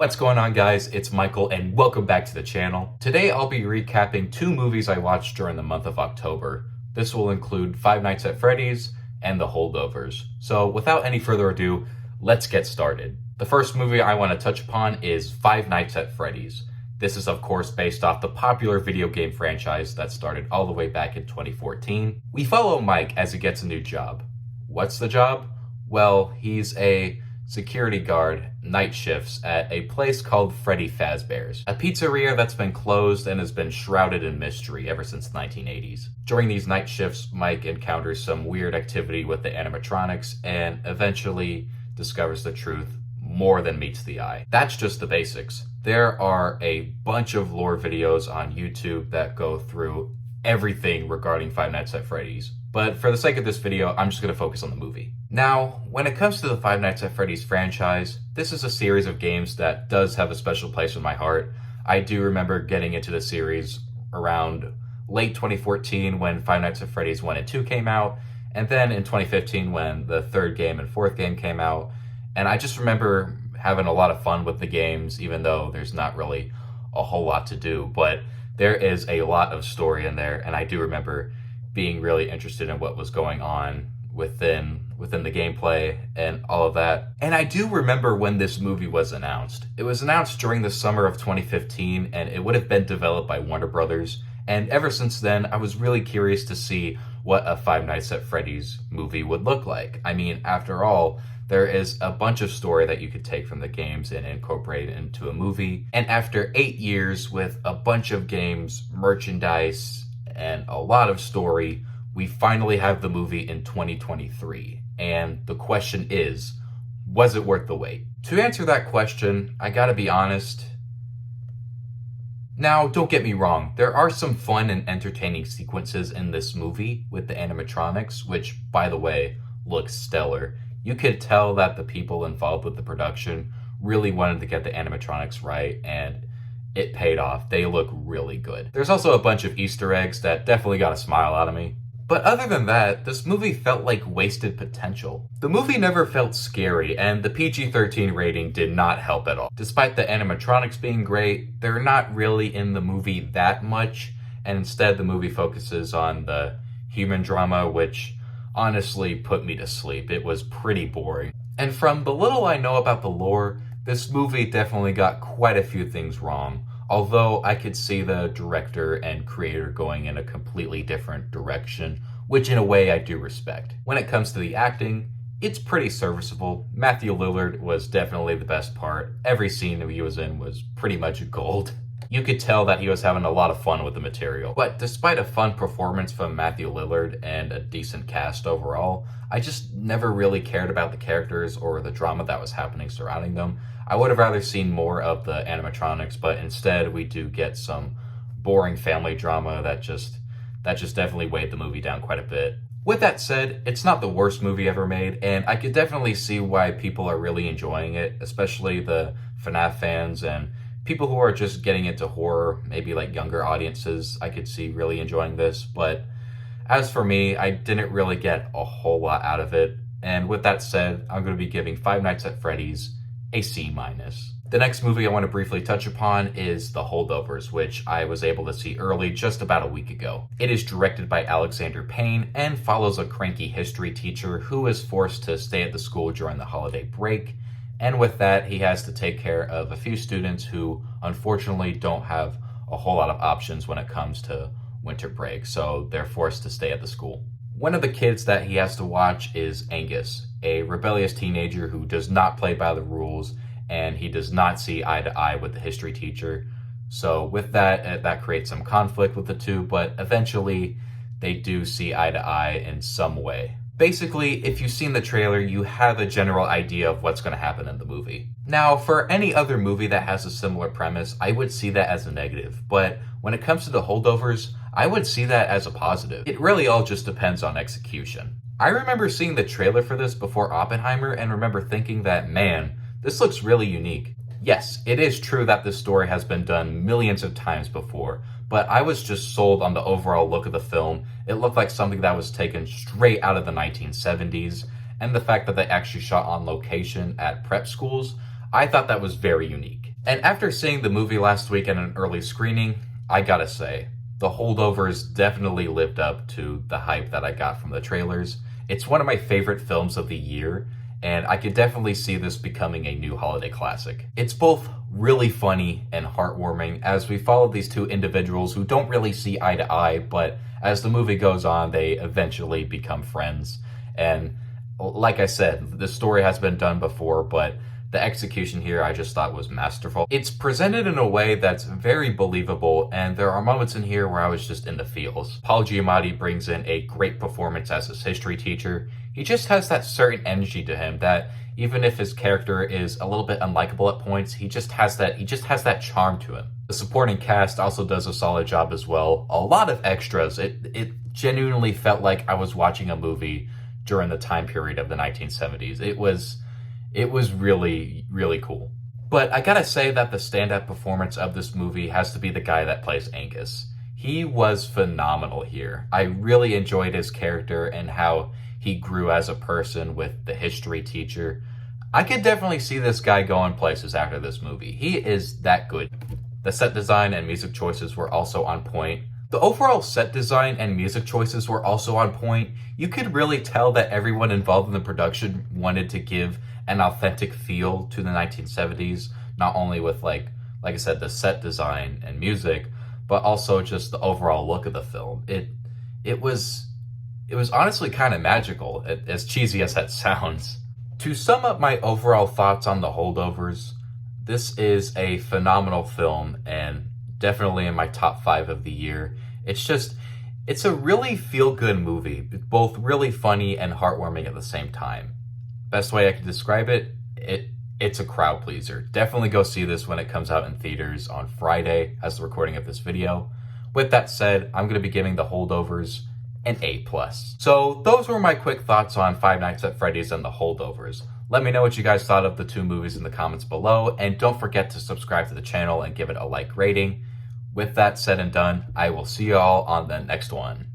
What's going on, guys? It's Michael and welcome back to the channel. Today I'll be recapping two movies I watched during the month of October. This will include Five Nights at Freddy's and The Holdovers. So without any further ado, let's get started. The first movie I want to touch upon is Five Nights at Freddy's. This is of course based off the popular video game franchise that started all the way back in 2014. We follow Mike as he gets a new job. What's the job? Well, he's a security guard, night shifts at a place called Freddy Fazbear's, a pizzeria that's been closed and has been shrouded in mystery ever since the 1980s. During these night shifts, Mike encounters some weird activity with the animatronics and eventually discovers the truth more than meets the eye. That's just the basics. There are a bunch of lore videos on YouTube that go through everything regarding Five Nights at Freddy's, but for the sake of this video, I'm just going to focus on the movie. Now, when it comes to the Five Nights at Freddy's franchise, this is a series of games that does have a special place in my heart. I do remember getting into the series around late 2014 when Five Nights at Freddy's 1 and 2 came out, and then in 2015 when the third game and fourth game came out, and I just remember having a lot of fun with the games, even though there's not really a whole lot to do, but there is a lot of story in there, and I do remember being really interested in what was going on within the gameplay and all of that. And I do remember when this movie was announced. It was announced during the summer of 2015, and it would have been developed by Warner Brothers. And ever since then, I was really curious to see what a Five Nights at Freddy's movie would look like. I mean, after all, there is a bunch of story that you could take from the games and incorporate it into a movie. And after 8 years with a bunch of games, merchandise, and a lot of story, we finally have the movie in 2023. And the question is, was it worth the wait? To answer that question, I gotta be honest. Now, don't get me wrong, there are some fun and entertaining sequences in this movie with the animatronics, which, by the way, looks stellar. You could tell that the people involved with the production really wanted to get the animatronics right, and it paid off. They look really good. There's also a bunch of Easter eggs that definitely got a smile out of me. But other than that, this movie felt like wasted potential. The movie never felt scary, and the PG-13 rating did not help at all. Despite the animatronics being great, they're not really in the movie that much, and instead the movie focuses on the human drama, which honestly put me to sleep. It was pretty boring. And from the little I know about the lore, this movie definitely got quite a few things wrong, although I could see the director and creator going in a completely different direction, which in a way I do respect. When it comes to the acting, it's pretty serviceable. Matthew Lillard was definitely the best part. Every scene that he was in was pretty much gold. You could tell that he was having a lot of fun with the material. But despite a fun performance from Matthew Lillard and a decent cast overall, I just never really cared about the characters or the drama that was happening surrounding them. I would have rather seen more of the animatronics, but instead we do get some boring family drama that just definitely weighed the movie down quite a bit. With that said, it's not the worst movie ever made, and I could definitely see why people are really enjoying it, especially the FNAF fans and people who are just getting into horror, maybe like younger audiences. I could see really enjoying this, but as for me, I didn't really get a whole lot out of it. And with that said, I'm going to be giving Five Nights at Freddy's a C-. The next movie I want to briefly touch upon is The Holdovers, which I was able to see early just about a week ago. It is directed by Alexander Payne and follows a cranky history teacher who is forced to stay at the school during the holiday break. And with that, he has to take care of a few students who unfortunately don't have a whole lot of options when it comes to winter break, so they're forced to stay at the school. One of the kids that he has to watch is Angus, a rebellious teenager who does not play by the rules, and he does not see eye to eye with the history teacher. So with that, that creates some conflict with the two, but eventually they do see eye to eye in some way. Basically, if you've seen the trailer, you have a general idea of what's going to happen in the movie. Now, for any other movie that has a similar premise, I would see that as a negative, but when it comes to The Holdovers, I would see that as a positive. It really all just depends on execution. I remember seeing the trailer for this before Oppenheimer and remember thinking that, man, this looks really unique. Yes, it is true that this story has been done millions of times before, but I was just sold on the overall look of the film. It looked like something that was taken straight out of the 1970s, and the fact that they actually shot on location at prep schools, I thought that was very unique. And after seeing the movie last week at an early screening, I gotta say, The Holdovers definitely lived up to the hype that I got from the trailers. It's one of my favorite films of the year, and I could definitely see this becoming a new holiday classic. It's both really funny and heartwarming as we follow these two individuals who don't really see eye to eye, but as the movie goes on, they eventually become friends. And like I said, the story has been done before, but the execution here I just thought was masterful. It's presented in a way that's very believable, and there are moments in here where I was just in the feels. Paul Giamatti brings in a great performance as his history teacher. He just has that certain energy to him that even if his character is a little bit unlikable at points, he just has that charm to him. The supporting cast also does a solid job as well. A lot of extras. It genuinely felt like I was watching a movie during the time period of the 1970s. It was really, really cool. But I gotta say that the stand-up performance of this movie has to be the guy that plays Angus. He was phenomenal here. I really enjoyed his character and how he grew as a person with the history teacher. I could definitely see this guy going places after this movie. He is that good. The set design and music choices were also on point. The overall set design and music choices were also on point. You could really tell that everyone involved in the production wanted to give an authentic feel to the 1970s, not only with like I said, the set design and music, but also just the overall look of the film. It was honestly kind of magical, as cheesy as that sounds. To sum up my overall thoughts on The Holdovers, this is a phenomenal film and definitely in my top 5 of the year. It's a really feel-good movie, both really funny and heartwarming at the same time. Best way I could describe it, it's a crowd pleaser. Definitely go see this when it comes out in theaters on Friday as the recording of this video. With that said, I'm going to be giving The Holdovers an A+. So those were my quick thoughts on Five Nights at Freddy's and The Holdovers. Let me know what you guys thought of the two movies in the comments below, and don't forget to subscribe to the channel and give it a like rating. With that said and done, I will see you all on the next one.